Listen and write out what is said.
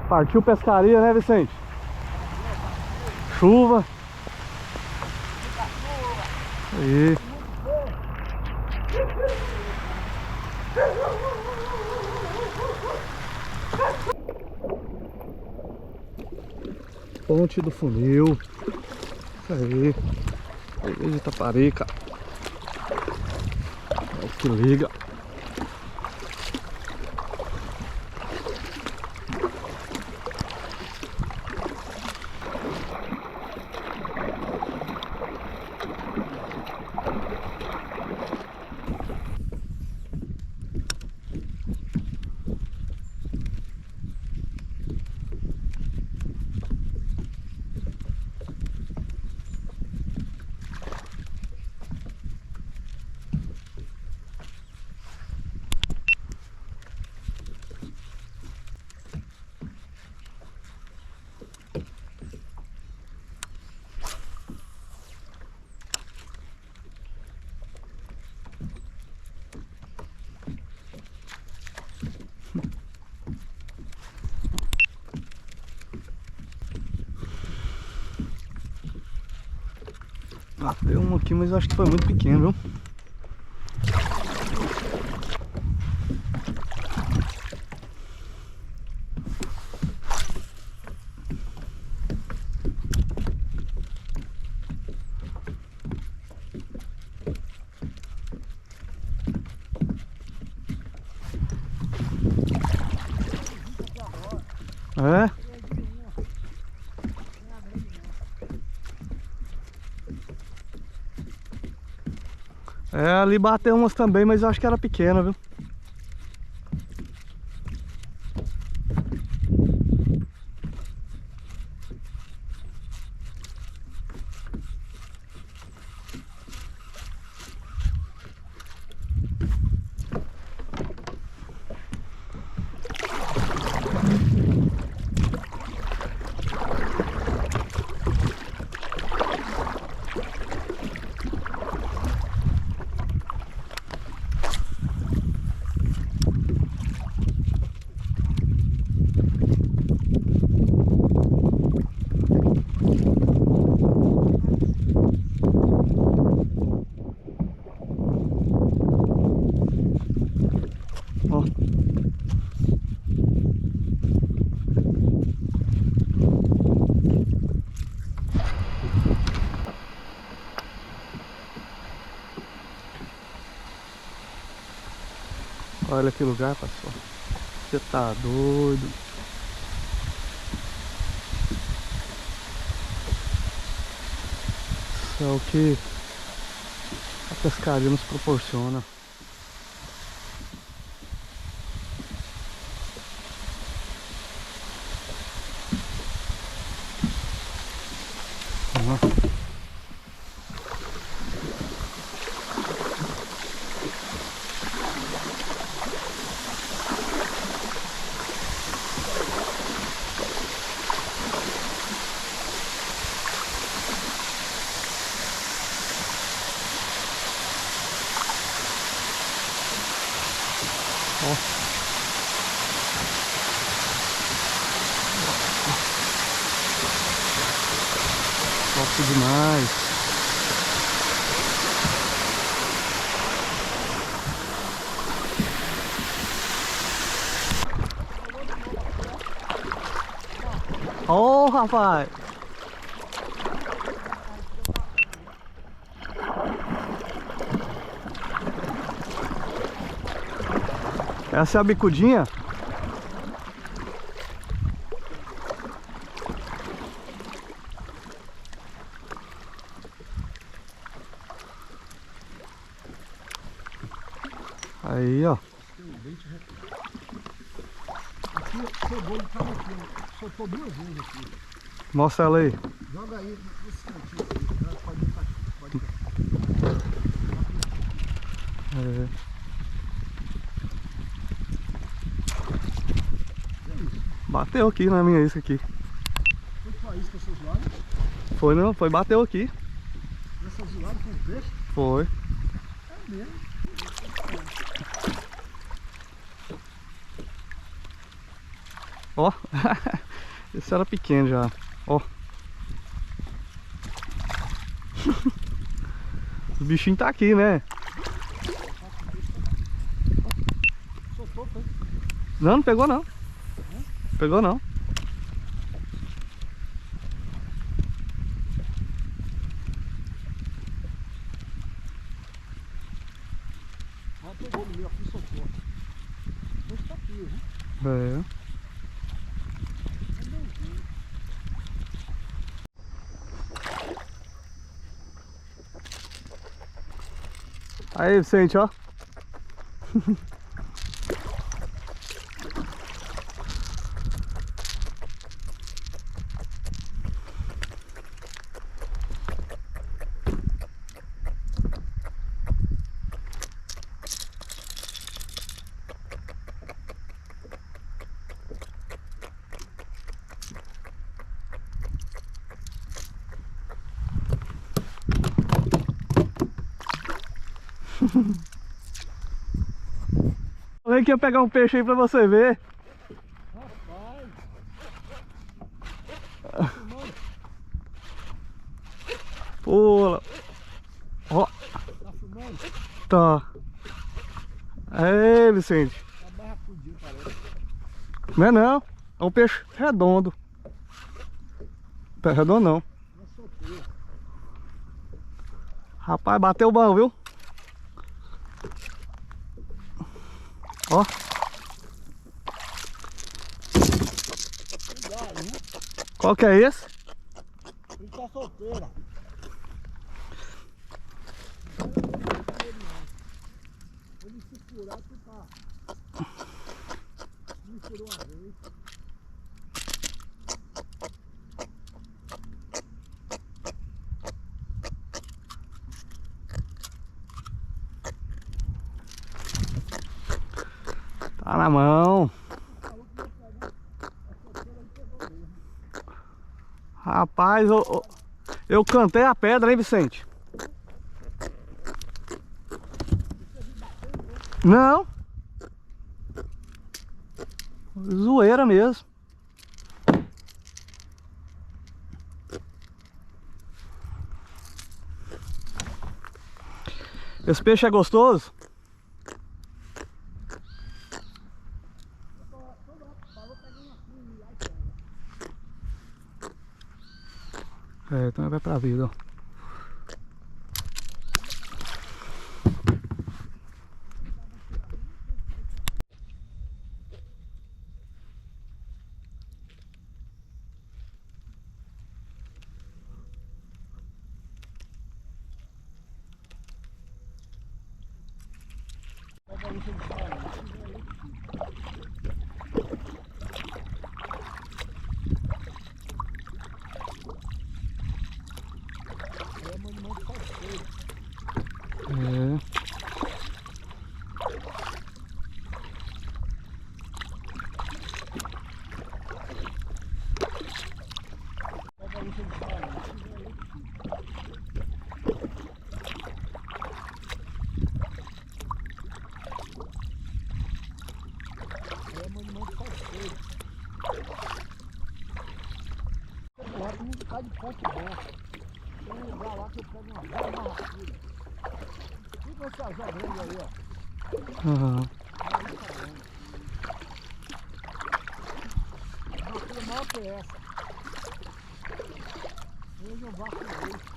Partiu pescaria, né, Vicente? Chuva. Aí. Ponte do Funil. Isso aí. Igreja de Itaparica. É o que liga. Tem um aqui, mas eu acho que foi muito pequeno, viu? É? É, ali bateu umas também, mas eu acho que era pequena, viu? Ó. Olha que lugar, pessoal. Você tá doido. Isso é o que a pescaria nos proporciona. Ó. Top demais. Ô, rapaz. Essa é a bicudinha? Aí, ó. Aqui, cebola tá aqui, soltou 2 vezes aqui. Mostra ela aí. Joga aí nesse cantinho aqui, ela pode ir É. Bateu aqui na minha isca aqui. Foi com a isca essas lados? Foi não, foi, bateu aqui. Essas lados com peixe? Foi. É mesmo. Ó. Esse era pequeno já. Ó. O bichinho tá aqui, né? Soltou, foi? Não, não pegou não. Pegou não. Ah, pegou no meio aqui e soltou. Mas tá aqui, viu? É. Aí, Vicente, ó. Falei que ia pegar um peixe aí pra você ver. Rapaz! Pula. Ó, Tá filmando? tá. Aí, Vicente. Tá barracudinho, parece. Não é não. É um peixe redondo. Pé redondo não. Não soltou. Rapaz, bateu bom, viu? Ó. Cuidado, hein? Qual que é esse? Ele tá solteiro. Ele se furar, tu tá. Me furou uma vez. Tá na mão. Rapaz, eu cantei a pedra, hein, Vicente? Não. Zoeira mesmo. Esse peixe é gostoso? É, então vai pra vida, ó. É. Tá de ponto bom. Tem um lugar lá que eu pego uma boa barracuda. Fica esse azul grande aí, ó. Aham. Aí tá bom. A barracuda maior que essa. Hoje eu bato com ele.